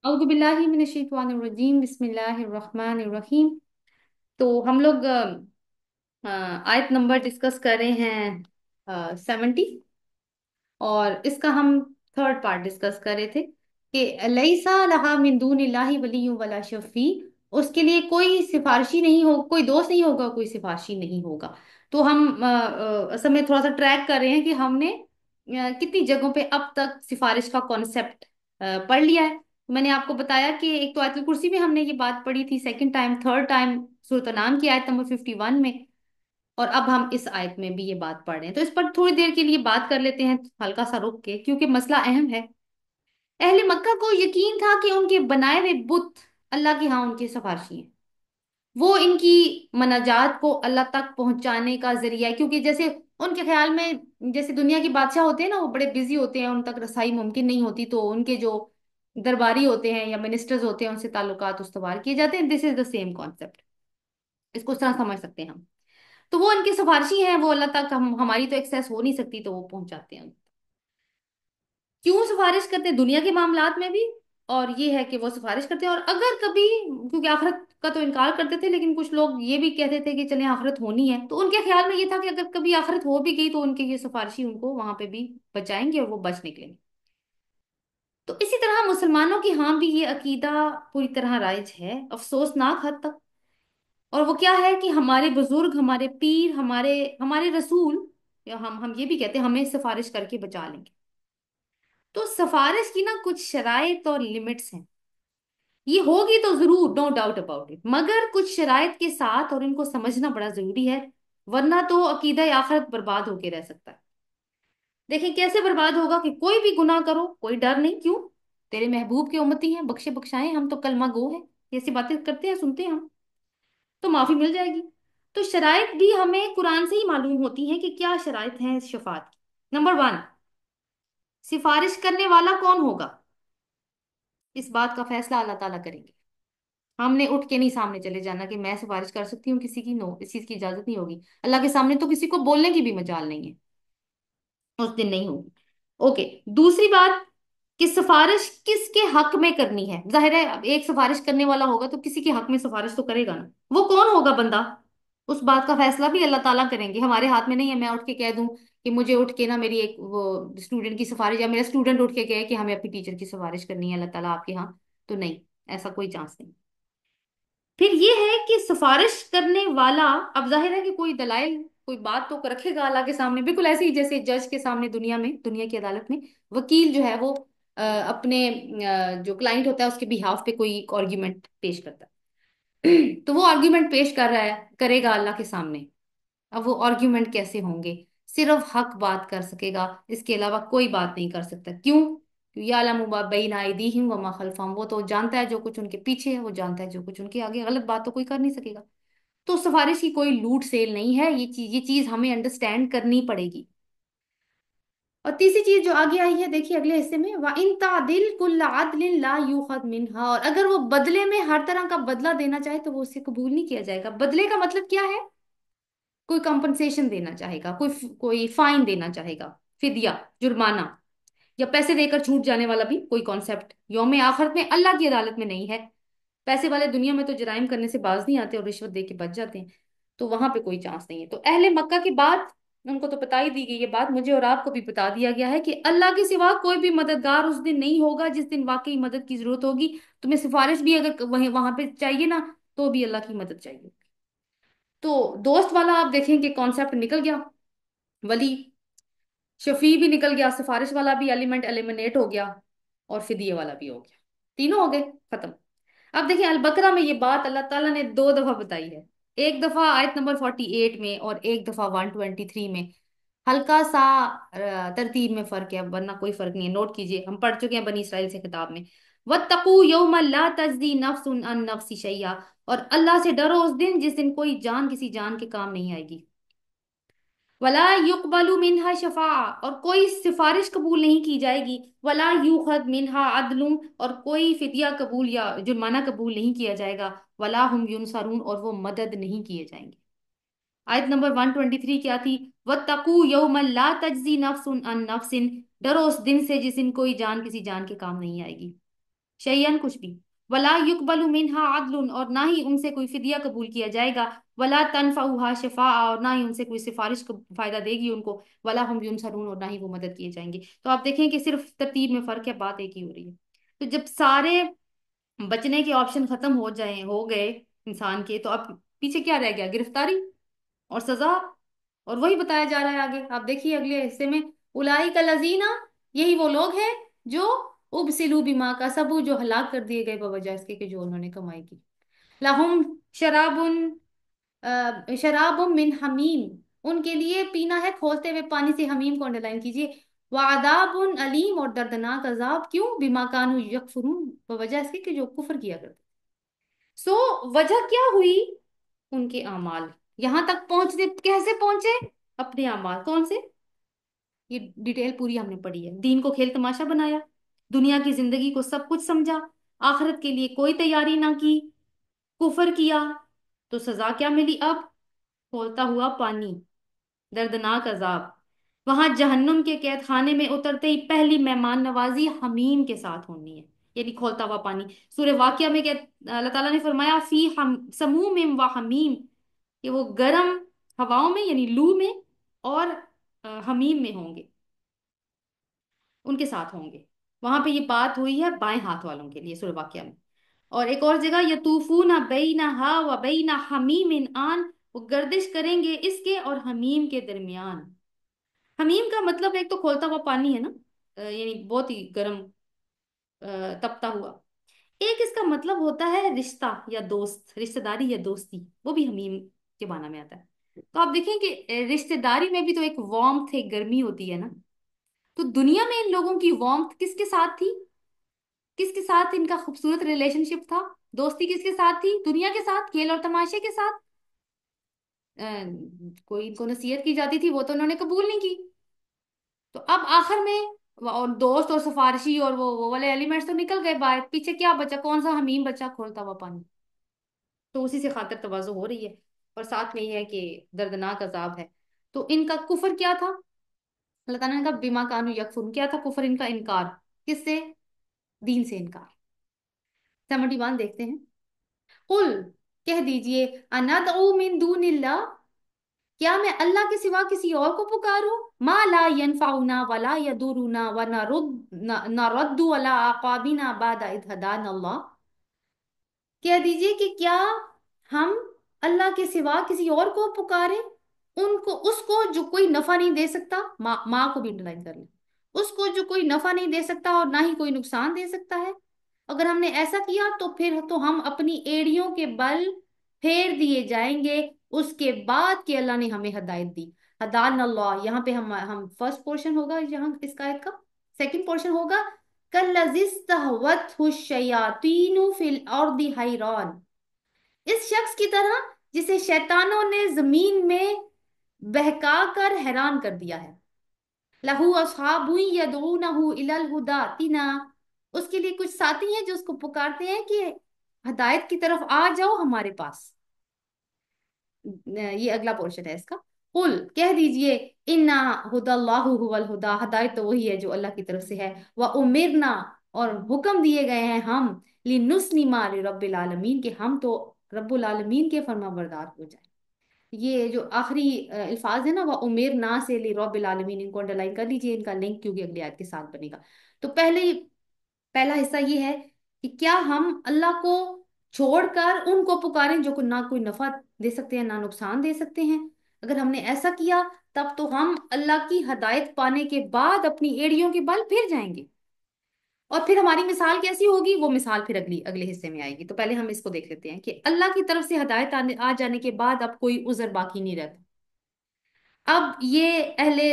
اعوذ باللہ من الشیطان الرجیم، بسم اللہ الرحمن الرحیم۔ تو ہم لوگ آیت نمبر ڈسکس کر رہے ہیں 70، اور اس کا ہم تھرڈ پارٹ ڈسکس کر رہے تھے کہ لیسا لہا من دون اللہ ولی ولا شفیع، اس کے لیے کوئی سفارشی نہیں ہو، کوئی دوست نہیں ہوگا، کوئی سفارشی نہیں ہوگا۔ تو ہم اصل میں تھوڑا سا ٹریک کر رہے ہیں کہ ہم نے کتنی جگہوں پہ اب تک سفارش کا کانسیپٹ پڑھ لیا ہے۔ میں نے آپ کو بتایا کہ ایک تو آیت الکرسی میں ہم نے یہ بات پڑھی تھی، سیکنڈ ٹائم، تھرڈ ٹائم سورۃ انعام کی آیت نمبر 51 میں، اور اب ہم اس آیت میں بھی یہ بات پڑھ رہے ہیں۔ تو اس پر تھوڑی دیر کے لیے بات کر لیتے ہیں، ہلکا سا رک کے، کیونکہ مسئلہ اہم ہے۔ اہل مکہ کو یقین تھا کہ ان کے بنائے ہوئے بت اللہ کے ہاں ان کے سفارشی ہیں، وہ ان کی مناجات کو اللہ تک پہنچانے کا ذریعہ ہے، کیونکہ جیسے ان کے خیال میں جیسے دنیا کے بادشاہ ہوتے ہیں نا، وہ بڑے بزی ہوتے ہیں، ان تک رسائی ممکن نہیں ہوتی، تو ان کے جو درباری ہوتے ہیں یا منسٹرز ہوتے ہیں ان سے تعلقات استوار کیے جاتے ہیں۔ دس از دا سیم کانسیپٹ، اس کو اس طرح سمجھ سکتے ہیں ہم۔ تو وہ ان کے سفارشی ہیں، وہ اللہ تک ہماری تو ایکسیس ہو نہیں سکتی، تو وہ پہنچاتے ہیں۔ کیوں سفارش کرتے ہیں؟ دنیا کے معاملات میں بھی، اور یہ ہے کہ وہ سفارش کرتے ہیں، اور اگر کبھی، کیونکہ آخرت کا تو انکار کرتے تھے، لیکن کچھ لوگ یہ بھی کہتے تھے کہ چلیں آخرت ہونی ہے، تو ان کے خیال میں یہ تھا کہ اگر کبھی آخرت ہو بھی گئی تو ان کے یہ سفارشی ان کو وہاں پہ بھی بچائیں گے اور وہ بچ نکلیں گے۔ تو اسی طرح مسلمانوں کی ہاں بھی یہ عقیدہ پوری طرح رائج ہے، افسوسناک حد تک۔ اور وہ کیا ہے کہ ہمارے بزرگ، ہمارے پیر، ہمارے ہمارے رسول، یا ہم یہ بھی کہتے ہیں ہمیں سفارش کر کے بچا لیں گے۔ تو سفارش کی نا کچھ شرائط اور لمٹس ہیں، یہ ہوگی تو ضرور، نو ڈاؤٹ اباؤٹ اٹ، مگر کچھ شرائط کے ساتھ، اور ان کو سمجھنا بڑا ضروری ہے، ورنہ تو عقیدہ آخرت برباد ہو کے رہ سکتا ہے۔ دیکھیں کیسے برباد ہوگا کہ کوئی بھی گناہ کرو، کوئی ڈر نہیں، کیوں؟ تیرے محبوب کے امتی ہیں، بخشے بخشائیں، ہم تو کلمہ گو ہیں، ایسی باتیں کرتے ہیں، سنتے ہیں ہم، تو معافی مل جائے گی۔ تو شرائط بھی ہمیں قرآن سے ہی معلوم ہوتی ہیں کہ کیا شرائط ہیں اس شفاعت کی۔ نمبر ون، سفارش کرنے والا کون ہوگا؟ اس بات کا فیصلہ اللہ تعالیٰ کریں گے۔ ہم نے اٹھ کے نہیں سامنے چلے جانا کہ میں سفارش کر سکتی ہوں کسی کی، نو، اس چیز کی اجازت نہیں ہوگی۔ اللہ کے سامنے تو کسی کو بولنے کی بھی مجال نہیں ہے، اس دن نہیں ہوگی۔ اوکے، دوسری بات کہ سفارش کس کے حق میں کرنی ہے۔ ظاہر ہے اب ایک سفارش کرنے والا ہوگا تو کسی کے حق میں سفارش تو کرے گا نا، وہ کون ہوگا بندہ؟ اس بات کا فیصلہ بھی اللہ تعالیٰ کریں گے، ہمارے ہاتھ میں نہیں ہے۔ میں اٹھ کے کہہ دوں کہ مجھے اٹھ کے نا میری ایک وہ اسٹوڈنٹ کی سفارش، یا میرا اسٹوڈنٹ اٹھ کے کہے کہ ہمیں اپنی ٹیچر کی سفارش کرنی ہے اللہ تعالیٰ آپ کے ہاں، تو نہیں، ایسا کوئی چانس نہیں۔ پھر یہ ہے کہ سفارش کرنے والا، اب ظاہر ہے کہ کوئی دلائل، کوئی بات تو رکھے گا اللہ کے سامنے، بالکل ایسے ہی جیسے جج کے سامنے دنیا میں، دنیا کی عدالت میں وکیل جو ہے وہ اپنے جو کلائنٹ ہوتا ہے اس کے بہاف پہ کوئی آرگیومنٹ پیش کرتا ہے تو وہ آرگیومنٹ پیش کر رہا ہے، کرے گا اللہ کے سامنے۔ اب وہ آرگیومنٹ کیسے ہوں گے؟ صرف حق بات کر سکے گا، اس کے علاوہ کوئی بات نہیں کر سکتا۔ کیوں؟ یعلم ما بین ایدیہم وما خلفہم، وہ تو جانتا ہے جو کچھ ان کے پیچھے ہے، وہ جانتا ہے جو کچھ ان کے آگے، غلط بات تو کوئی کر نہیں سکے گا۔ تو سفارش کی کوئی لوٹ سیل نہیں ہے، یہ چیز ہمیں انڈرسٹینڈ کرنی پڑے گی۔ اور تیسری چیز جو آگے آئی ہے، دیکھیے اگلے حصے میں، وَإِن تَعْدِلْ كُلَّ عَدْلٍ لَا يُؤْخَذْ مِنْهَا، اور اگر وہ بدلے میں ہر طرح کا بدلہ دینا چاہے تو وہ اسے قبول نہیں کیا جائے گا۔ بدلے کا مطلب کیا ہے؟ کوئی کمپنسیشن دینا چاہے گا، کوئی فائن دینا چاہے گا، فدیہ، جرمانہ، یا پیسے دے کر چھوٹ جانے والا بھی کوئی کانسیپٹ یوم آخرت میں اللہ کی عدالت میں نہیں ہے۔ پیسے والے دنیا میں تو جرائم کرنے سے باز نہیں آتے اور رشوت دے کے بچ جاتے ہیں، تو وہاں پہ کوئی چانس نہیں ہے۔ تو اہل مکہ کی بات ان کو تو بتا ہی دی گئی، یہ بات مجھے اور آپ کو بھی بتا دیا گیا ہے کہ اللہ کے سوا کوئی بھی مددگار اس دن نہیں ہوگا جس دن واقعی مدد کی ضرورت ہوگی۔ تمہیں سفارش بھی اگر وہاں پہ چاہیے نا، تو بھی اللہ کی مدد چاہیے۔ تو دوست والا آپ دیکھیں کہ کانسیپٹ نکل گیا، ولی شفیع بھی نکل گیا، سفارش والا بھی ایلیمنٹ ایلیمنیٹ ہو گیا، اور فدیے والا بھی ہو گیا، تینوں ہو گئے ختم۔ اب دیکھیں البقرہ میں یہ بات اللہ تعالیٰ نے دو دفعہ بتائی ہے، ایک دفعہ آیت نمبر 48 میں اور ایک دفعہ 123 میں۔ ہلکا سا ترتیب میں فرق ہے، ورنہ کوئی فرق نہیں ہے، نوٹ کیجئے، ہم پڑھ چکے ہیں بنی اسرائیل سے خطاب میں، وَاتَّقُوا يَوْمًا لَا تَجْزِي نَفْسٌ عَن نَفْسٍ شَيْئًا، اور اللہ سے ڈرو اس دن جس دن کوئی جان کسی جان کے کام نہیں آئے گی، ولا يقبل منها شفاعة، اور کوئی سفارش قبول نہیں کی جائے گی، ولا يؤخذ منها عدل، اور کوئی فدیہ قبول یا جرمانہ قبول نہیں کیا جائے گا، ولا هم ينصرون، اور وہ مدد نہیں کیے جائیں گے۔ آیت نمبر 123 کیا تھی؟ وَاتَّقُوا يَوْمًا لَا تَجْزِي نَفْسٌ عَن نَفْسٍ، ڈرو اس دن سے جس دن کوئی جان کسی جان کے کام نہیں آئے گی۔ शैयन कुछ भी। वला युकबलु मिनहा अदलुन, और ना ही उनसे कोई फिदिया कबूल किया जाएगा। वला तनफउहा शफा, और ना ही उनसे कोई सिफारिश का फायदा देगी उनको। वला हम युनसरून, और ना ही वो मदद किए जाएंगे। तो आप देखें कि सिर्फ तरतीब में फर्क है, बात एक ही हो रही है। तो जब सारे बचने के ऑप्शन खत्म हो गए इंसान के, तो अब पीछे क्या रह गया? गिरफ्तारी और सजा। और वही बताया जा रहा है आगे, आप देखिए अगले हिस्से में। उलाई का लजीना, यही वो लोग हैं जो उबसिलू बिमा का सबू, जो हलाक कर दिए गए बवजह इसके कि जो उन्होंने कमाई की। लहुम शराबुन, शराबुम मिन हमीम, उनके लिए पीना है खौलते हुए पानी से। हमीम को अंडरलाइन कीजिए। वादाबुन अलीम, और दर्दनाक अजाब। क्यों? बिमा कानू यकफुरून, बवजह इसके कि जो कुफर किया करते। सो वजह क्या हुई? उनके अमाल। यहां तक पहुंचने कैसे पहुंचे? अपने अमाल। कौन से? ये डिटेल पूरी हमने पढ़ी है। दीन को खेल तमाशा बनाया, दुनिया की जिंदगी को सब कुछ समझा, आखिरत के लिए कोई तैयारी ना की, कुफर किया। तो सजा क्या मिली अब? खौलता हुआ पानी, दर्दनाक अजाब। वहां जहन्नुम के कैद खाने में उतरते ही पहली मेहमान नवाजी हमीम के साथ होनी है, यानी खौलता हुआ पानी। सूर्य वाकिया में क्या अल्लाह ताला ने फरमाया? फी हम समूम व हमीम, कि वो गर्म हवाओं में यानी लू में, और हमीम में होंगे, उनके साथ होंगे। वहां पे ये बात हुई है बाएं हाथ वालों के लिए सूर्य वाकिया में। और एक और जगह, यतूफूना बैना हा व बैना हमीम आन, वो गर्दिश करेंगे इसके और हमीम के दरमियान। हमीम का मतलब एक तो खोलता हुआ पानी है ना, यानी बहुत ही गर्म, तपता हुआ। एक इसका मतलब होता है रिश्ता या दोस्त, रिश्तेदारी या दोस्ती, वो भी हमीम के माना में आता है। तो आप देखें कि रिश्तेदारी में भी तो एक वार्मथ, एक गर्मी होती है ना। तो दुनिया में इन लोगों की वार्मथ किसके साथ थी? किसके साथ इनका खूबसूरत रिलेशनशिप था? दोस्ती किसके साथ थी? दुनिया के साथ, खेल और तमाशे के साथ। अ, कोई इनको नसीहत की जाती थी, वो तो उन्होंने कबूल नहीं की। तो अब आखिर में और दोस्त और सिफारशी और वो वाले एलिमेंट्स तो निकल गए बाहर, पीछे क्या बचा? कौन सा हमीम बचा? खोलता हुआ पानी। तो उसी से खातिर तवाज़ु हो रही है। और साथ में ये है कि दर्दनाक अजाब है। तो इनका कुफर क्या था? अल्लाह ताला ने कहा बिमा कानू यकफुरून, क्या था कुफर इनका? इनकार। किससे? दीन से इनकार। 71 देखते हैं। कुल, कह दीजिए, अनदउ मिन दूनिल्लाह, क्या मैं अल्लाह के सिवा किसी और को पुकारूं? मा ला यनफाउना वला यदुरुना व नरद्दु अला अकाबिना बादा इद हदाना अल्लाह। कह दीजिए कि क्या हम अल्लाह के सिवा किसी और को पुकारें, उनको, उसको जो कोई नफा नहीं दे सकता। माँ को भी इंटरलाइन कर ले। उसको जो कोई नफा नहीं दे सकता और ना ही कोई नुकसान दे सकता है। अगर हमने ऐसा किया तो फिर तो हम अपनी एड़ियों के बल फेर दिए जाएंगे, उसके बाद कि अल्लाह ने हमें हदायत दी। हदान अल्लाह, यहाँ पे हम फर्स्ट पोर्शन होगा यहाँ इस आयत का। सेकंड पोर्शन होगा कल्लजिस्तहवतहु शयातीनु फिल अर्दि हैरान, इस शख्स की तरह जिसे शैतानों ने जमीन में बहका कर हैरान कर दिया है। लहू अस्हाबु यदऊनहु इलल हुदा तिना, उसके लिए कुछ साथी हैं जो उसको पुकारते हैं कि हदायत की तरफ आ जाओ हमारे पास। ये अगला पोर्शन है इसका। कुल, कह दीजिए, इन्ना हुदल्लाहु हुवल हुदा, हदायत तो वही है जो अल्लाह की तरफ से है। व उमिरना, और हुक्म दिए गए हैं हम, लिनुस्लिमा लिरब्बिल आलमीन, कि हम तो रब्बुल आलमीन के फर्मा बरदार हो जाए। ये जो आखिरी अल्फाज है ना, वह उमेर ना से ले रब्बिल आलमीन, इनको अंडरलाइन कर लीजिए, इनका लिंक क्योंकि अगले आयत के साथ बनेगा। तो पहला हिस्सा ये है कि क्या हम अल्लाह को छोड़कर उनको पुकारें जो को ना कोई नफा दे सकते हैं ना नुकसान दे सकते हैं। अगर हमने ऐसा किया तब तो हम अल्लाह की हदायत पाने के बाद अपनी एड़ियों के बल फिर जाएंगे। और फिर हमारी मिसाल कैसी होगी? वो मिसाल फिर अगले हिस्से में आएगी। तो पहले हम इसको देख लेते हैं कि अल्लाह की तरफ से हदायत आ जाने के बाद अब कोई उज़र बाकी नहीं रहता। अब ये अहले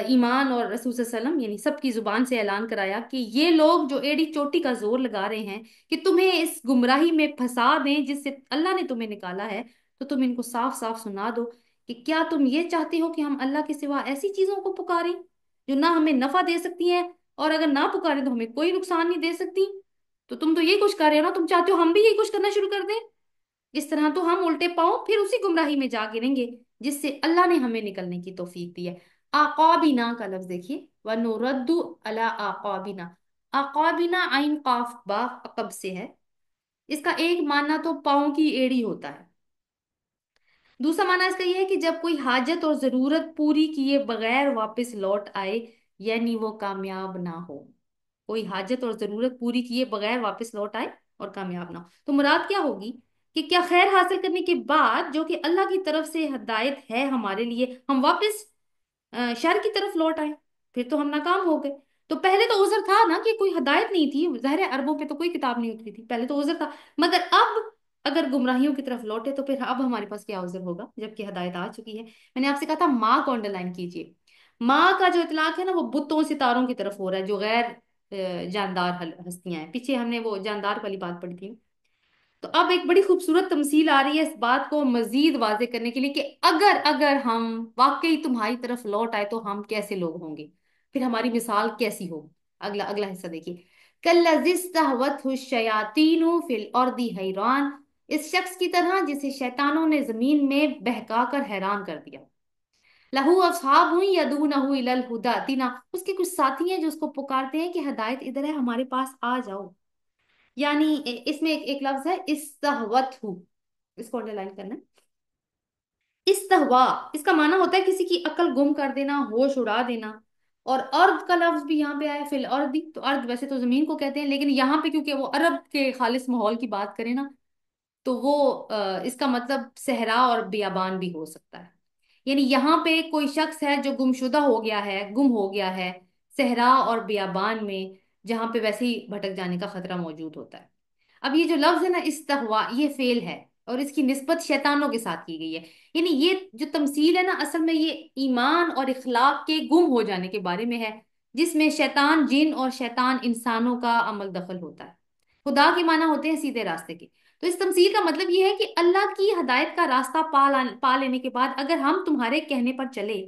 ईमान और रसूल सल्लम यानी सबकी जुबान से ऐलान कराया कि ये लोग जो एड़ी चोटी का जोर लगा रहे हैं कि तुम्हें इस गुमराही में फंसा दें जिससे अल्लाह ने तुम्हें निकाला है, तो तुम इनको साफ साफ सुना दो कि क्या तुम ये चाहते हो कि हम अल्लाह के सिवा ऐसी चीजों को पुकारें जो ना हमें नफा दे सकती हैं, और अगर ना पुकारें तो हमें कोई नुकसान नहीं दे सकती। तो तुम तो यही कुछ कर रहे हो ना, तुम चाहते हो हम भी यही कुछ करना शुरू कर दें। इस तरह तो हम उल्टे पांव फिर उसी गुमराही में जा गिरेंगे जिससे अल्लाह ने हमें निकलने की तौफीक दी है। आकाबिना का लफ्ज देखिए, व नुरद्दु अला आकाबिना। अकाबिना आइन काफ बा अकब से है। इसका एक मानना तो पाँव की एड़ी होता है। दूसरा माना इसका यह है कि जब कोई हाजत और जरूरत पूरी किए बगैर वापस लौट आए, यानी वो कामयाब ना हो। कोई हाजत और जरूरत पूरी किए बगैर वापस लौट आए और कामयाब ना हो, तो मुराद क्या होगी कि क्या खैर हासिल करने के बाद जो कि अल्लाह की तरफ से हिदायत है हमारे लिए, हम वापस शर की तरफ लौट आए, फिर तो हम नाकाम हो गए। तो पहले तो उज़र था ना कि कोई हिदायत नहीं थी, ज़ाहिर है अरबों पे तो कोई किताब नहीं उतरी थी, पहले तो उज़र था। मगर अब अगर गुमराहियों की तरफ लौटे तो फिर अब हमारे पास क्या उज़र होगा जबकि हिदायत आ चुकी है। मैंने आपसे कहा था माँ को अंडरलाइन कीजिए। माँ का जो इतलाक है ना वो बुतों सितारों की तरफ हो रहा है, जो गैर जानदार हस्तियां हैं। पीछे हमने वो जानदार वाली बात पढ़ी थी। तो अब एक बड़ी खूबसूरत तमसील आ रही है इस बात को मजीद वाजे करने के लिए कि अगर अगर हम वाकई तुम्हारी तरफ लौट आए तो हम कैसे लोग होंगे, फिर हमारी मिसाल कैसी हो। अगला अगला हिस्सा देखिए। कल्लज़िस्तहवतहु शयातीनु फिल अर्दि हैरान। इस शख्स की तरह जिसे शैतानों ने जमीन में बहकाकर हैरान कर दिया। लहू अस्हाबु यदूनहु इलल हुदा तीना, उसके कुछ साथी हैं जो उसको पुकारते हैं कि हिदायत इधर है, हमारे पास आ जाओ। यानी इसमें एक लफ्ज है इस्तहवतहु, इसको अंडरलाइन करना है। इस्तहवा, इसका माना होता है किसी की अकल गुम कर देना, होश उड़ा देना। और अर्द का लफ्ज भी यहाँ पे आया, फिल अर्दी, तो अर्द वैसे तो जमीन को कहते हैं, लेकिन यहाँ पे क्योंकि वो अरब के खालिस माहौल की बात करें ना, तो वो इसका मतलब सहरा और बियाबान भी हो सकता है। यानी यहाँ पे कोई शख्स है जो गुमशुदा हो गया है, गुम हो गया है सहरा और बियाबान में, जहाँ पे वैसे ही भटक जाने का खतरा मौजूद होता है। अब ये जो लफ्ज है ना इस्तहवा, ये फेल है और इसकी निस्बत शैतानों के साथ की गई है। यानी ये जो तमसील है ना असल में ये ईमान और इखलाक के गुम हो जाने के बारे में है, जिसमें शैतान जिन और शैतान इंसानों का अमल दखल होता है। खुदा के माना होते हैं सीधे रास्ते के। तो इस तमसील का मतलब ये है कि अल्लाह की हदायत का रास्ता पा लेने के बाद अगर हम तुम्हारे कहने पर चले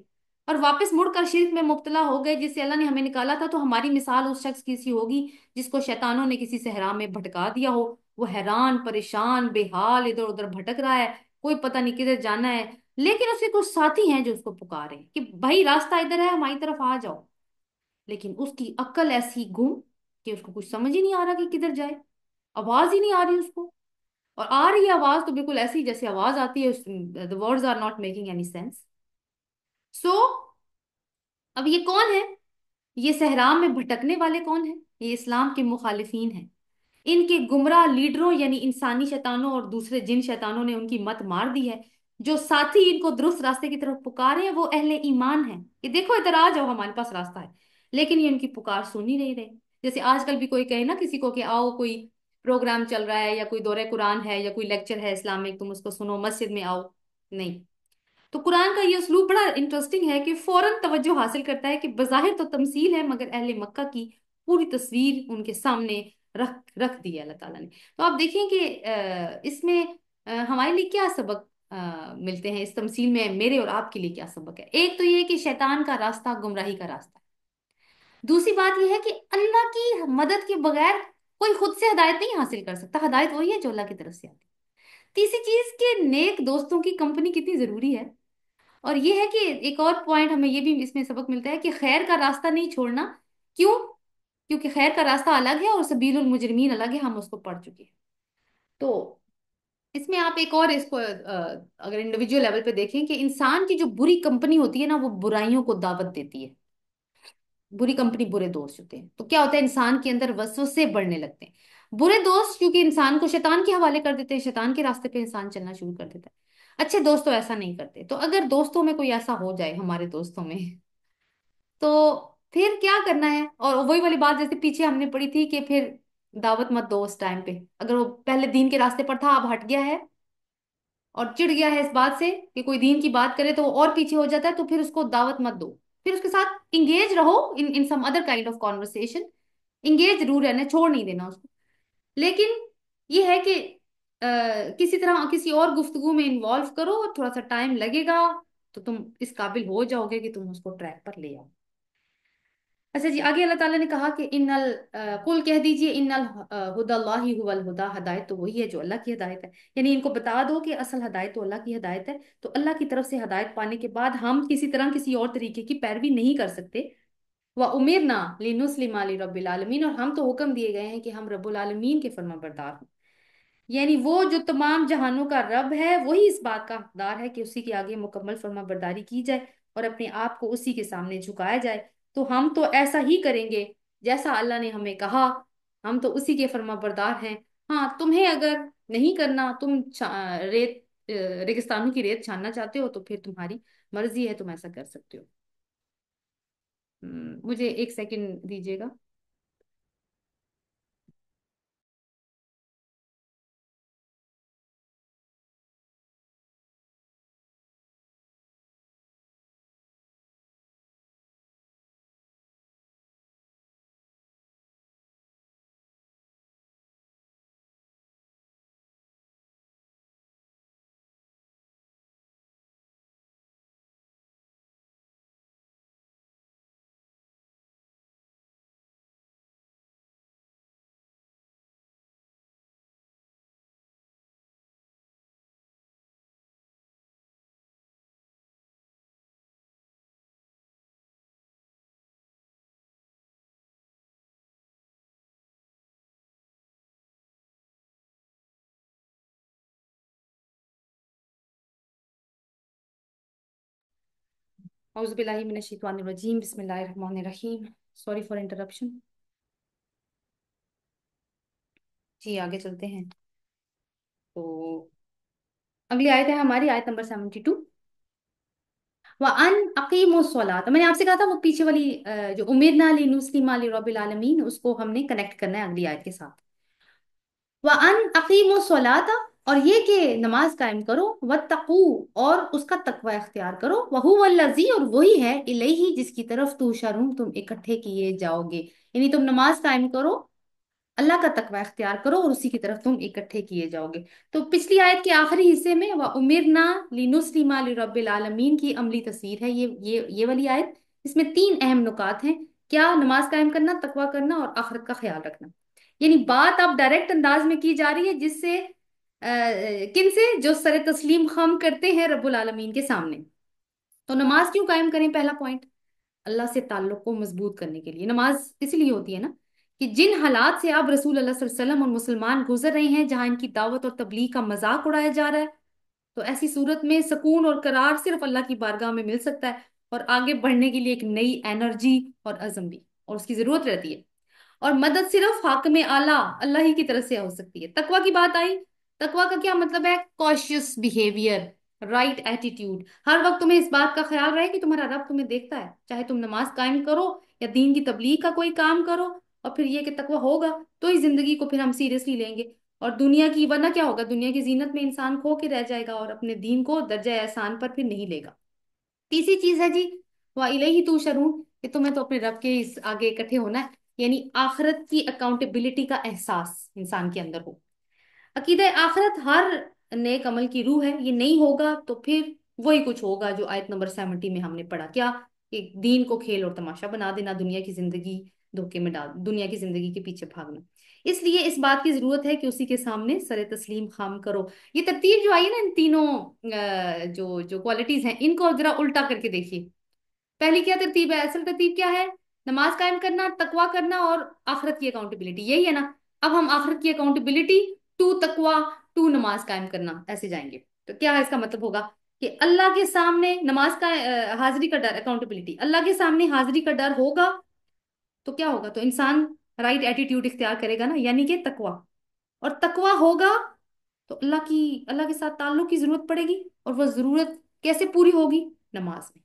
और वापस मुड़कर शिर्क में मुब्तला हो गए जिससे अल्लाह ने हमें निकाला था, तो हमारी मिसाल उस शख्स की सी होगी जिसको शैतानों ने किसी सहरा में भटका दिया हो। वो हैरान परेशान बेहाल इधर उधर भटक रहा है, कोई पता नहीं किधर जाना है, लेकिन उसके कुछ साथी हैं जो उसको पुकारे कि भाई रास्ता इधर है, हमारी तरफ आ जाओ। लेकिन उसकी अक्ल ऐसी गुम कि उसको कुछ समझ ही नहीं आ रहा कि किधर जाए, आवाज ही नहीं आ रही उसको। और आ रही है आवाज तो बिल्कुल ऐसी जैसे आवाज आती है, the words are not making any sense. So अब ये कौन है, ये सहरा में भटकने वाले कौन है? ये इस्लाम के मुखालिफिन हैं। इनके गुमराह लीडरों यानी इंसानी शैतानों और दूसरे जिन शैतानों ने उनकी मत मार दी है। जो साथी इनको दुरुस्त रास्ते की तरफ पुकारे हैं वो अहले ईमान हैं कि देखो इधर आ जाओ, हमारे पास रास्ता है। लेकिन ये उनकी पुकार सुन ही नहीं रहे। जैसे आजकल भी कोई कहे ना किसी को कि आओ कोई प्रोग्राम चल रहा है या कोई दौरे कुरान है या कोई लेक्चर है इस्लामिक, तुम उसको सुनो, मस्जिद में आओ। नहीं। तो कुरान का ये उसलूब बड़ा इंटरेस्टिंग है कि फौरन तवज्जो हासिल करता है कि बज़ाहिर तो तमसील है मगर अहले मक्का की पूरी तस्वीर उनके सामने रख रख दी है अल्लाह ताला ने। तो आप देखें कि इसमें हमारे लिए क्या सबक मिलते हैं इस तमसील में, मेरे और आपके लिए क्या सबक है। एक तो ये कि शैतान का रास्ता गुमराही का रास्ता है। दूसरी बात यह है कि अल्लाह की मदद के बगैर कोई खुद से हिदायत नहीं हासिल कर सकता, हिदायत वही है जो अल्लाह की तरफ से आती है। तीसरी चीज के नेक दोस्तों की कंपनी कितनी जरूरी है। और ये है कि एक और पॉइंट हमें ये भी इसमें सबक मिलता है कि खैर का रास्ता नहीं छोड़ना। क्यों? क्योंकि खैर का रास्ता अलग है और सबीलुल मुजरिमीन अलग है, हम उसको पढ़ चुके हैं। तो इसमें आप एक और इसको अगर इंडिविजुअल लेवल पे देखें कि इंसान की जो बुरी कंपनी होती है ना वो बुराइयों को दावत देती है। बुरी कंपनी बुरे दोस्त होते हैं तो क्या होता है, इंसान के अंदर वसवसे बढ़ने लगते हैं। बुरे दोस्त क्योंकि इंसान को शैतान के हवाले कर देते हैं, शैतान के रास्ते पे इंसान चलना शुरू कर देता है। अच्छे दोस्त तो ऐसा नहीं करते। तो अगर दोस्तों में कोई ऐसा हो जाए, हमारे दोस्तों में, तो फिर क्या करना है। और वही वाली बात जैसे पीछे हमने पढ़ी थी कि फिर दावत मत दो उस टाइम पे। अगर वो पहले दीन के रास्ते पर था अब हट गया है और चिढ़ गया है इस बात से कि कोई दीन की बात करे तो वो और पीछे हो जाता है, तो फिर उसको दावत मत दो। फिर उसके साथ इंगेज रहो in in some other kind of conversation. Engage जरूर रहना, छोड़ नहीं देना उसको। लेकिन ये है कि किसी तरह किसी और गुफ्तगू में इन्वॉल्व करो और थोड़ा सा टाइम लगेगा तो तुम इस काबिल हो जाओगे कि तुम उसको ट्रैक पर ले आओ। अच्छा जी, आगे अल्लाह ताला ने कहा कि इन्नल कुल कह दीजिए इन्नल हुदल्लाहि हुवल हुदा, हदायत तो वही है जो अल्लाह की हदायत है। यानी इनको बता दो कि असल हदायत तो अल्लाह की हदायत है। तो अल्लाह की तरफ से हदायत पाने के बाद हम किसी तरह किसी और तरीके की पैरवी नहीं कर सकते। व उमिरना लिनुस्लिमा लिरब्बिल आलमीन, और हम तो हुक्म दिए गए हैं कि हम रब्बुल आलमीन के फर्मा बरदार हों। यानी वो जो तमाम जहानों का रब है वही इस बात का हकदार है कि उसी के आगे मुकम्मल फर्मा बरदारी की जाए और अपने आप को उसी के सामने झुकाया जाए। तो हम तो ऐसा ही करेंगे जैसा अल्लाह ने हमें कहा, हम तो उसी के फर्मा बरदार हैं। हाँ, तुम्हें अगर नहीं करना, तुम रेगिस्तानों की रेत छानना चाहते हो तो फिर तुम्हारी मर्जी है, तुम ऐसा कर सकते हो। मुझे एक सेकंड दीजिएगा। औज़ुबिल्लाहि मिनश शैतानिर रजीम, बिस्मिल्लाहिर रहमानिर रहीम। Sorry for interruption. जी आगे चलते हैं। तो अगली आयत है हमारी आयत नंबर 72। व अन अकीमुस्सलात, मैंने आपसे कहा था वो पीछे वाली जो उमिरना लिनुस्लिमा लिरब्बिल आलमीन, उसको हमने कनेक्ट करना है अगली आयत के साथ। व अन अकीमुस्सलात, और ये कि नमाज कायम करो, वत्तकू, और उसका तकवा इख्तियार करो, वहु वल्लजी, और वही है, इलैहि, जिसकी तरफ तुशरून, तुम इकट्ठे किए जाओगे। यानी तुम नमाज कायम करो, अल्लाह का तकवा इख्तियार करो, और उसी की तरफ तुम इकट्ठे किए जाओगे। तो पिछली आयत के आखिरी हिस्से में व उमिरना लिनुस्लिमा लिरब्बिल आलमीन की अमली तफसीर है ये वाली आयत। इसमें तीन अहम नुकात हैं। क्या? नमाज कायम करना, तकवा करना और आखिरत का ख्याल रखना। यानी बात अब डायरेक्ट अंदाज में की जा रही है, जिससे किन से? जो सर तस्लीम खम करते हैं रब्बुल आलमीन के सामने। तो नमाज क्यों कायम करें? पहला पॉइंट, अल्लाह से ताल्लुक को मजबूत करने के लिए नमाज इसलिए होती है ना, कि जिन हालात से आप रसूल अल्लाह सल्लल्लाहु अलैहि वसल्लम और मुसलमान गुजर रहे हैं, जहां इनकी दावत और तबलीग का मजाक उड़ाया जा रहा है, तो ऐसी सूरत में सुकून और करार सिर्फ अल्लाह की बारगाह में मिल सकता है, और आगे बढ़ने के लिए एक नई एनर्जी और अज़म भी, और उसकी जरूरत रहती है। और मदद सिर्फ हाकिम आला अल्लाह ही की तरफ से हो सकती है। तकवा की बात आई, तकवा का क्या मतलब है? Cautious behaviour, right attitude. हर वक्त तुम्हें इस बात का ख्याल रहे कि तुम्हारा रब तुम्हें देखता है, चाहे तुम नमाज कायम करो या दीन की तबलीग का कोई काम करो। और फिर ये कि तकवा होगा तो ही जिंदगी को फिर हम सीरियसली लेंगे। और दुनिया की, वरना क्या होगा, दुनिया की जीनत में इंसान खो के रह जाएगा और अपने दीन को दर्जा एहसान पर फिर नहीं लेगा। तीसरी चीज है जी, व इलैहि तुशरून, कि तुम्हें तो अपने रब के इस आगे इकट्ठे होना है। यानी आखिरत की अकाउंटेबिलिटी का एहसास इंसान के अंदर हो। अकीदा आखिरत हर नेक अमल की रूह है। ये नहीं होगा तो फिर वही कुछ होगा जो आयत नंबर 70 में हमने पढ़ा। क्या? कि दीन को खेल और तमाशा बना देना, दुनिया की जिंदगी धोखे में डाल, दुनिया की जिंदगी के पीछे भागना। इसलिए इस बात की जरूरत है कि उसी के सामने सरे तस्लीम खाम करो। ये तरतीब जो आई है ना, इन तीनों जो जो क्वालिटीज हैं, इनको जरा उल्टा करके देखिए। पहली क्या तरतीब है? असल तरतीब क्या है? नमाज कायम करना, तकवा करना और आखिरत की अकाउंटेबिलिटी, यही है ना। अब हम आखिरत की अकाउंटेबिलिटी टू तकवा टू नमाज कायम करना ऐसे जाएंगे। तो क्या है इसका मतलब? होगा कि अल्लाह के सामने नमाज का हाजिरी का डर, अकाउंटेबिलिटी, अल्लाह के सामने हाजिरी का डर होगा तो क्या होगा? तो इंसान राइट एटीट्यूड इख्तियार करेगा ना, यानी कि तकवा। और तकवा होगा तो अल्लाह के साथ ताल्लुक की जरूरत पड़ेगी, और वह जरूरत कैसे पूरी होगी? नमाज में।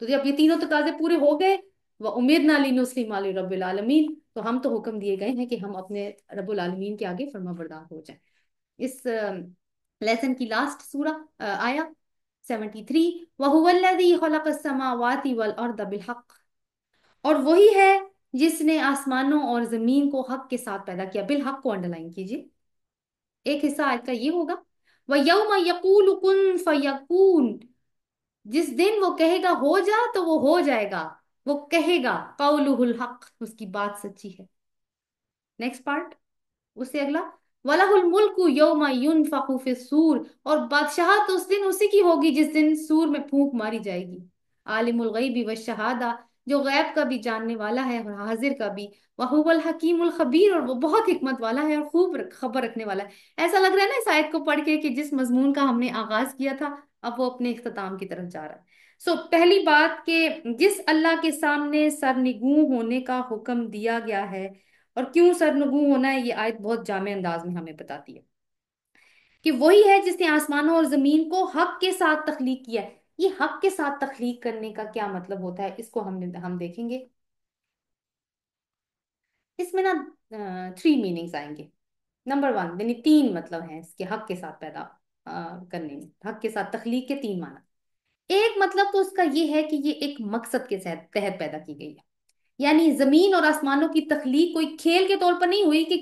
तो जब ये तीनों तकाजे पूरे हो गए, व उमिरना लिनुस्लिम अली रब्बिल आलमीन, तो हम तो हुक्म दिए गए हैं कि हम अपने रब्बुल आलमीन के आगे फर्मा बरदार हो जाएं। इस लेसन की लास्ट सूरा आया 73, वहुवल्लज़ी खलक़स समावाति वल अर्द बिल हक़, और वही है जिसने आसमानों और जमीन को हक के साथ पैदा किया। बिल हक को अंडरलाइन कीजिए। एक हिस्सा आयत का ये होगा, व यौम यकूल कुन फयकून, जिस दिन वो कहेगा हो जा तो वो हो जाएगा। वो कहेगा कौलुहुल हक, उसकी बात सच्ची है। नेक्स्ट पार्ट, उससे अगला, वलहुल मुल्कु यौमा युनफखु फिस्सूर, और बादशाहत उस दिन उसी की होगी जिस दिन सूर में फूंक मारी जाएगी। आलिमुल गैबि व शहादा, جو غیب کا بھی جاننے والا ہے اور حاضر کا بھی، وہو الحکیم الخبیر، اور وہ بہت حکمت والا ہے اور خوب خبر رکھنے والا ہے۔ ایسا لگ رہا ہے نا اس آیت کو پڑھ کے کہ جس مضمون کا ہم نے آغاز کیا تھا اب وہ اپنے اختتام کی طرف جا رہا ہے۔ پہلی بات کہ جس اللہ کے سامنے سرنگوں ہونے کا حکم دیا گیا ہے، اور کیوں سرنگوں ہونا ہے یہ آیت بہت جامع انداز میں ہمیں بتاتی ہے، کہ وہی ہے جس نے آسمانوں اور زمین کو حق کے ساتھ تخلیق کیا ہے۔ یہ حق کے ساتھ تخلیق کرنے کا کیا مطلب ہوتا ہے، اس کو ہم دیکھیں گے۔ اس میں نا 3 میننگز آئیں گے۔ نمبر 1، یعنی 3 مطلب ہیں اس کے حق کے ساتھ پیدا کرنے میں، حق کے ساتھ تخلیق کے 3 معنی۔ ایک مطلب تو اس کا یہ ہے کہ یہ ایک مقصد کے تحت پیدا کی گئی ہے، یعنی زمین اور آسمانوں کی تخلیق کوئی کھیل کے طور پر نہیں ہوئی کہ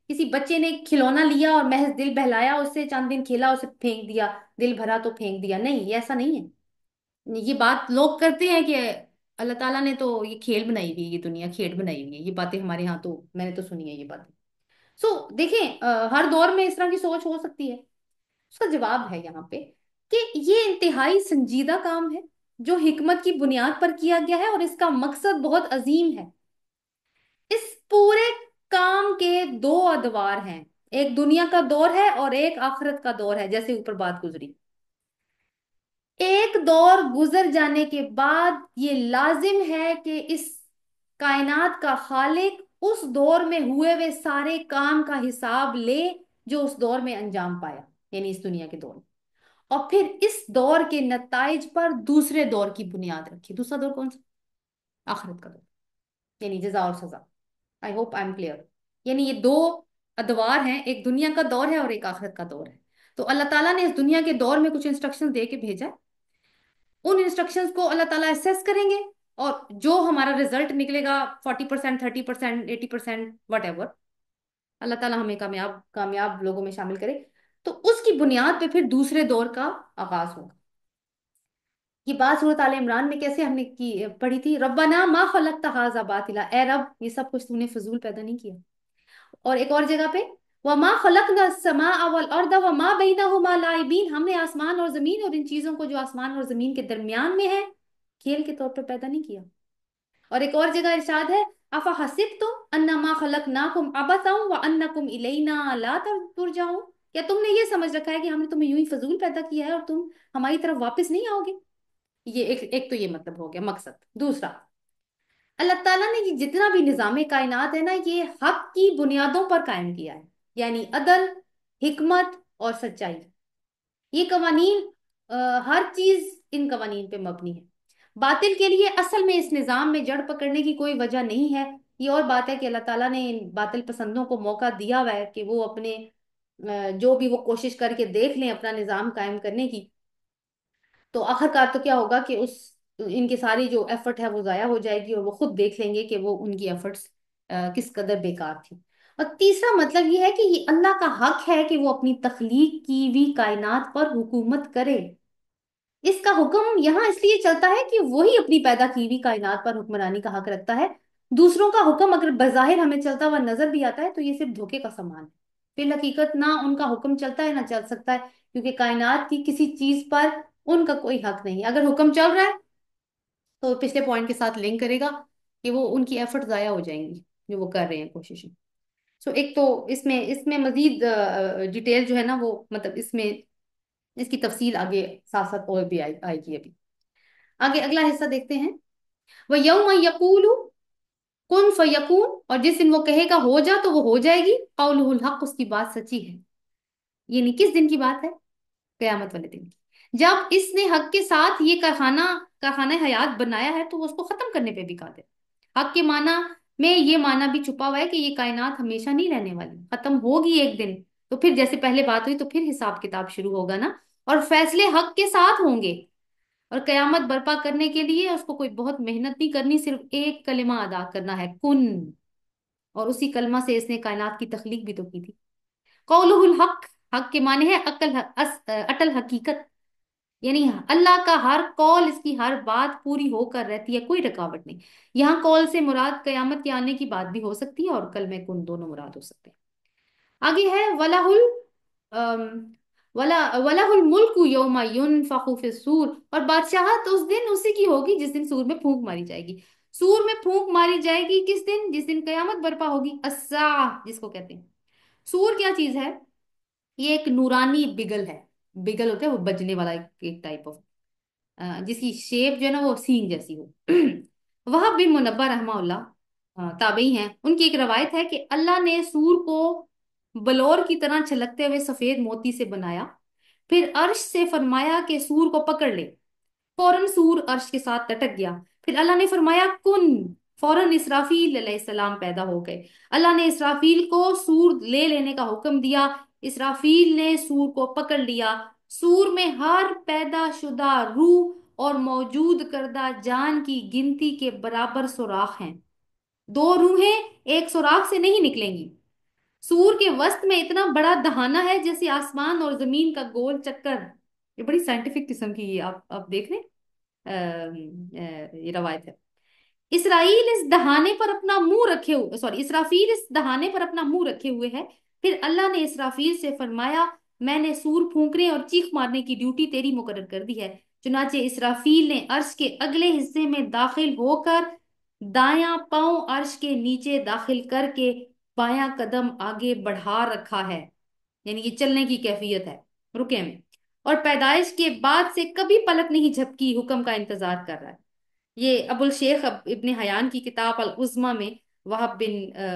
کسی بچے نے کھلونا لیا اور محض دل بہلایا اس سے، چند دن کھیلا اسے پھینک دیا، دل بھرا تو پھینک دیا، نہیں، یہ ایسا نہیں ہے۔ یہ بات لوگ کرتے ہیں کہ اللہ تعالیٰ نے تو یہ کھیل بنائی ہوئی ہے، یہ دنیا کھیل بنائی ہوئی ہے، یہ باتیں ہمارے ہاں تو میں نے تو سنی ہے یہ باتیں۔ دیکھیں ہر دور میں اس طرح کی سوچ ہو سکتی ہے۔ اس کا جواب ہے یہاں پہ کہ یہ انتہائی سنجیدہ کام ہے جو حکمت کی بنیاد پر کیا گیا ہے، اور اس کا مقصد بہت عظیم ہے۔ اس پورے کام کے 2 ادوار ہیں، ایک دنیا کا دور ہے اور ایک آخرت کا دور ہے، جیسے اوپر بات گزری۔ ایک دور گزر جانے کے بعد یہ لازم ہے کہ اس کائنات کا خالق اس دور میں ہوئے ہوئے سارے کام کا حساب لے جو اس دور میں انجام پایا، یعنی اس دنیا کے دور میں، اور پھر اس دور کے نتائج پر دوسرے دور کی بنیاد رکھی۔ دوسرا دور کون سا؟ آخرت کا دور، یعنی جزا اور سزا۔ I hope I am clear. یعنی یہ 2 ادوار ہیں، ایک دنیا کا دور ہے اور ایک آخرت کا دور ہے۔ تو اللہ تعالیٰ نے اس دنیا کے دور میں کچھ انسٹرکشن دے کے بھیجا ہے، ان انسٹرکشنز کو اللہ تعالیٰ اسیس کریں گے، اور جو ہمارا رزلٹ نکلے گا 40%، 30%، 80%، واٹ ایور، اللہ تعالیٰ ہمیں کامیاب کامیاب لوگوں میں شامل کرے، تو اس کی بنیاد پہ پھر دوسرے دور کا آغاز ہوگا۔ یہ بات سورۃ آل عمران میں کیسے ہم نے پڑھی تھی؟ ربنا ما خلقت ھذا باطلا، اے رب یہ سب کچھ تو نے فضول پیدا نہیں کیا۔ اور ایک اور جگہ پہ وما خلقنا السماء والارض وما بینہما لاعبین، ہم نے آسمان اور زمین اور ان چیزوں کو جو آسمان اور زمین کے درمیان میں ہے کھیل کے طور پر پیدا نہیں کیا۔ اور ایک اور جگہ ارشاد ہے افحسبتم انما خلقناکم عبثا وانکم الینا لا ترجعون، کیا تم نے یہ سمجھ رکھا ہے کہ ہم نے تمہیں یوں ہی فضول پیدا کیا ہے اور تم ہماری طرف واپس نہیں آؤ گے؟ یہ ایک تو یہ مطلب ہو گیا مقصد۔ دوسرا، اللہ تعالیٰ نے یہ جتنا بھی نظام کائنات ہے نا یہ حق کی بنیادوں پر قائم کیا ہے، یعنی عدل، حکمت اور سچائی۔ یہ قوانین ہر چیز ان قوانین پہ مبنی ہے۔ باطل کے لیے اصل میں اس نظام میں جڑ پکڑنے کی کوئی وجہ نہیں ہے۔ یہ اور بات ہے کہ اللہ تعالیٰ نے ان باطل پسندوں کو موقع دیا ہوا ہے کہ وہ اپنے جو بھی وہ کوشش کر کے دیکھ لیں اپنا نظام قائم کرنے کی، تو آخر کار تو کیا ہوگا کہ ان کی ساری جو ایفرٹ ہے وہ ضائع ہو جائے گی، اور وہ خود دیکھ لیں گے کہ وہ ان کی ایفرٹس کس قدر بیکار تھی۔ اور تیسرا مطلب یہ ہے کہ یہ اللہ کا حق ہے کہ وہ اپنی تخلیق کی ہوئی کائنات پر حکومت کرے۔ اس کا حکم یہاں اس لیے چلتا ہے کہ وہی اپنی پیدا کی ہوئی کائنات پر حکمرانی کا حق رکھتا ہے۔ دوسروں کا حکم اگر بظاہر ہمیں چلتا ہوا نظر بھی آتا ہے تو یہ صرف دھوکے کا سامان ہے، فی الحقیقت نہ ان کا حکم چلتا ہے نہ چل سکتا ہے، کیونکہ کائنات کی کسی چیز پر ان کا کوئی حق نہیں ہے۔ اگر حکم چل رہا ہے تو پچھلے پوائنٹ کے ساتھ لنک کرے گا کہ وہ ان کی ایفرٹ ضائع ہو جائیں گی جو وہ کر رہے ہیں کوششیں۔ ایک تو اس میں مزید ڈیٹیل جو ہے نا وہ مطلب اس کی تفصیل آگے ساتھ ساتھ اور بھی آئے گی ابھی۔ آگے اگلا حصہ دیکھتے ہیں۔ وَيَوْمَ يَقُولُ کن فیکون، اور جس دن وہ کہے گا ہو جا تو وہ ہو جائے گی، قولہ الحق، اس کی بات سچی ہے۔ یعنی کس دن کی بات ہے؟ قیامت والے دن کی، جب اس نے حق کے ساتھ یہ کارخانہ حیات بنایا ہے تو وہ اس کو ختم کرنے پہ بھی قادر ہے۔ حق کے معنی میں یہ معنی بھی چھپا ہوا ہے کہ یہ کائنات ہمیشہ نہیں رہنے والی، ختم ہوگی ایک دن، تو پھر جیسے پہلے بات ہوئی تو پھر حساب کتاب شروع ہوگا نا، اور فیصلے حق کے ساتھ ہوں گے۔ اور قیامت برپا کرنے کے لیے اس کو کوئی بہت محنت نہیں کرنی، صرف ایک کلمہ ادا کرنا ہے، کن، اور اسی کلمہ سے اس نے کائنات کی تخلیق بھی تو کی تھی۔ قولہ الحق، حق کے معنی ہے اٹل حقیقت، یعنی اللہ کا ہر قول، اس کی ہر بات پوری ہو کر رہتی ہے، کوئی رکاوٹ نہیں۔ یہاں قول سے مراد قیامت کے آنے کی بات بھی ہو سکتی ہے اور کلمہ کن دونوں مراد ہو سکتے ہیں۔ آگے ہے वला वलहुल मुल्कु यौमा युनफखु फिस्सूर, और बादशाहत उस दिन उसी की होगी जिस दिन सूर में फूंक मारी जाएगी। सूर में फूंक मारी जाएगी किस दिन? जिस दिन कयामत बर्पा होगी, अस्सा जिसको कहते हैं। सूर क्या चीज है? ये एक नूरानी बिगल है। बिगल होता है वो बजने वाला एक टाइप ऑफ, जिसकी शेप जो है ना वो सींग जैसी हो। वहाब बिन मुनब्बा रहमाउल्लाह ताबई हैं, उनकी एक रवायत है कि अल्लाह ने सूर को बलौर की तरह छलकते हुए सफेद मोती से बनाया, फिर अर्श से फरमाया कि सूर को पकड़ ले। फौरन सूर अर्श के साथ लटक गया। फिर अल्लाह ने फरमाया कुन, फौरन इसराफील अलैहिस्सलाम पैदा हो गए। अल्लाह ने इसराफील को सूर ले लेने का हुक्म दिया। इसराफील ने सूर को पकड़ लिया। सूर में हर पैदा शुदा रूह और मौजूद करदा जान की गिनती के बराबर सुराख हैं। दो रूहें एक सुराख से नहीं निकलेंगी। सूर के वस्त में इतना बड़ा दहाना है जैसे आसमान और जमीन का गोल चक्कर। ये बड़ी साइंटिफिक किस्म की, ये आप देख रहे हैं। ये रवायत है। इसराइल इस दहाने पर अपना मुंह रखे हुए, सॉरी, इसराफील इस दहाने पर अपना मुंह रखे हुए है। फिर अल्लाह ने इसराफील से फरमाया, मैंने सूर फूंकने और चीख मारने की ड्यूटी तेरी मुकर्रर कर दी है। चुनाचे इसराफील ने अर्श के अगले हिस्से में दाखिल होकर दायां पांव अर्श के नीचे दाखिल करके बायां कदम आगे बढ़ा रखा है, यानी ये चलने की कैफियत है, रुके में। और पैदाइश के बाद से कभी पलक नहीं झपकी, हुक्म का इंतजार कर रहा है। ये अबुल शेख इब्ने हयान की किताब अल उज़्मा में वहाब बिन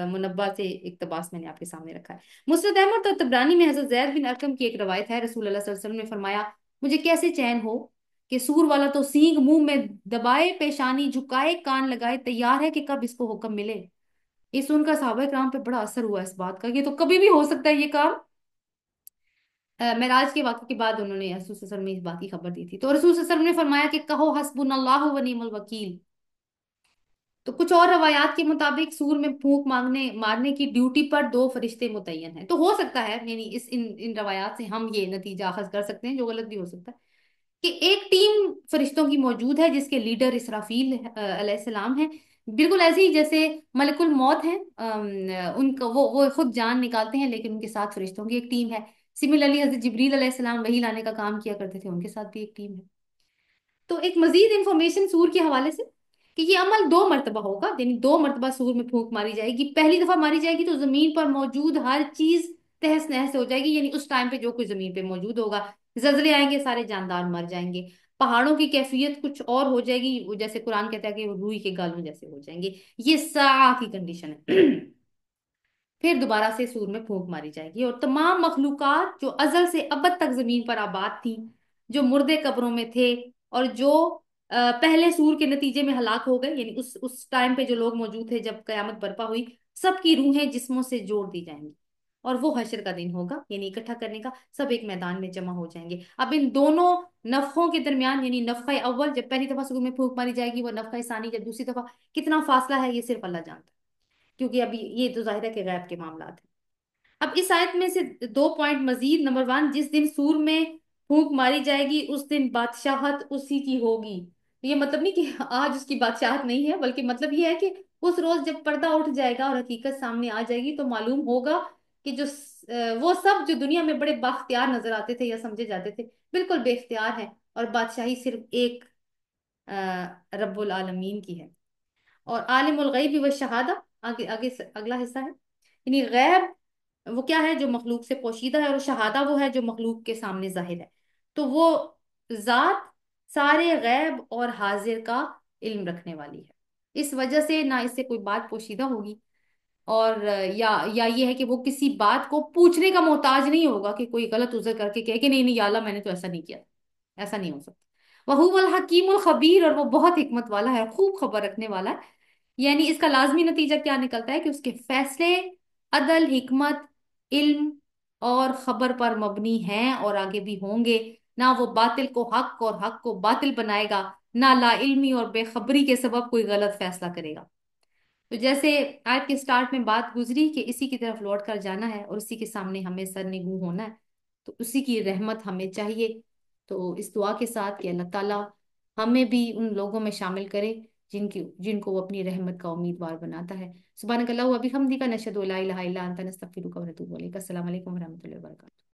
मुनब्बा से इक्तबास मैंने आपके सामने रखा है। मुस्नद अहमद और तबरानी में हजरत ज़ैद बिन अरकम की एक रवायत है, रसूल अल्लाह सल्लल्लाहु अलैहि वसल्लम ने फरमाया, मुझे कैसे चैन हो कि सूर वाला तो सींग मुंह में दबाए, पेशानी झुकाए, कान लगाए तैयार है कि कब इसको हुक्म मिले। ये सुनकर सहाबा किराम पे बड़ा असर हुआ इस बात का, ये तो कभी भी हो सकता है ये काम। मेराज के वाक़े के बाद उन्होंने रसूल सल्लल्लाहु अलैहि वसल्लम में इस बात की खबर दी थी, तो रसूल सल्लल्लाहु अलैहि वसल्लम ने फरमाया कि कहो हस्बुनल्लाहु व निअमल वकील। तो कुछ और रवायात के मुताबिक सूर में फूंक मांगने मारने की ड्यूटी पर दो फरिश्ते मुतय्यन हैं। तो हो सकता है, यानी इस इन इन रवायात से हम ये नतीजा अखज कर सकते हैं, जो गलत भी हो सकता है, कि एक टीम फरिश्तों की मौजूद है जिसके लीडर इसराफील अलैहिस्सलाम हैं। बिल्कुल ऐसे ही जैसे मलकुल मौत है, उनका वो खुद जान निकालते हैं, लेकिन उनके साथ फरिश्तों की एक टीम है। सिमिलरली हजरत जिब्रील अलैहिस्सलाम वही लाने का काम किया करते थे, उनके साथ भी एक टीम है। तो एक मजीद इंफॉर्मेशन सूर के हवाले से, कि ये अमल दो मरतबा होगा, यानी दो मरतबा सूर में फूंक मारी जाएगी। पहली दफा मारी जाएगी तो जमीन पर मौजूद हर चीज तहस नहस हो जाएगी, यानी उस टाइम पे जो कुछ जमीन पे मौजूद होगा, जलजले आएंगे, सारे जानदार मर जाएंगे। पहाड़ों की कैफियत कुछ और हो जाएगी, वो जैसे कुरान कहता है कि वो रूई के गालों जैसे हो जाएंगे। ये सा की कंडीशन है। फिर दोबारा से सूर में फूंक मारी जाएगी और तमाम मखलूकात जो अजल से अबद तक जमीन पर आबाद थी, जो मुर्दे कब्रों में थे, और जो पहले सूर के नतीजे में हलाक हो गए, यानी उस टाइम पे जो लोग मौजूद थे जब कयामत बर्पा हुई, सबकी रूहें जिस्मों से जोड़ दी जाएंगी। और वो हशर का दिन होगा, यानी इकट्ठा करने का, सब एक मैदान में जमा हो जाएंगे। अब इन दोनों नफखों के दरमियान, यानी नफखा अव्वल जब पहली दफा सूर में फूंक मारी जाएगी, वो नफखा सानी जब दूसरी दफा, कितना फासला है ये सिर्फ अल्लाह जानता है, क्योंकि अभी ये तो जाहिर है कि गैब के मामला है। अब इस आयत में से दो पॉइंट मजीद। नंबर वन, जिस दिन सूर में फूंक मारी जाएगी उस दिन बादशाहत उसी की होगी। ये मतलब नहीं कि आज उसकी बादशाहत नहीं है, बल्कि मतलब ये है कि उस रोज जब पर्दा उठ जाएगा और हकीकत सामने आ जाएगी तो मालूम होगा कि वो सब जो दुनिया में बड़े बाख्तियार नजर आते थे या समझे जाते थे, बिल्कुल बेख्तियार है, और बादशाही सिर्फ एक रब्बुल आलमीन की है। और आलिमुल गैब व शहादा, आगे आगे अगला हिस्सा है, यानी गैब वो क्या है जो मखलूक से पोशीदा है, और शहादा वो है जो मखलूक के सामने जाहिर है। तो वो जात सारे गैब और हाजिर का इल्म रखने वाली है। इस वजह से ना इससे कोई बात पोशीदा होगी, और या ये है कि वो किसी बात को पूछने का मोहताज नहीं होगा कि कोई गलत उज़र करके कहे कि नहीं नहीं या अल्लाह मैंने तो ऐसा नहीं किया। ऐसा नहीं हो सकता। वहुवल हकीमुल खबीर, और वो बहुत हिकमत वाला है, खूब खबर रखने वाला है। यानी इसका लाजमी नतीजा क्या निकलता है कि उसके फैसले अदल, हिकमत, इल्म और खबर पर मबनी हैं और आगे भी होंगे। ना वो बातिल को हक और हक को बातिल बनाएगा, ना ला इल्मी और बेखबरी के सबब कोई गलत फैसला करेगा। तो जैसे आज के स्टार्ट में बात गुजरी कि इसी की तरफ लौट कर जाना है और उसी के सामने हमें सरनिगूं होना है, तो उसी की रहमत हमें चाहिए। तो इस दुआ के साथ कि अल्लाह ताला हमें भी उन लोगों में शामिल करे जिनको वो अपनी रहमत का उम्मीदवार बनाता है। सुभानक अल्लाहु व बिहम्दिका, नशहदु ला इलाहा इल्ला अंता, नस्तगफिरुका व नतूबु इलैक। अस्सलामु अलैकुम व रहमतुल्लाहि व बरकातहू।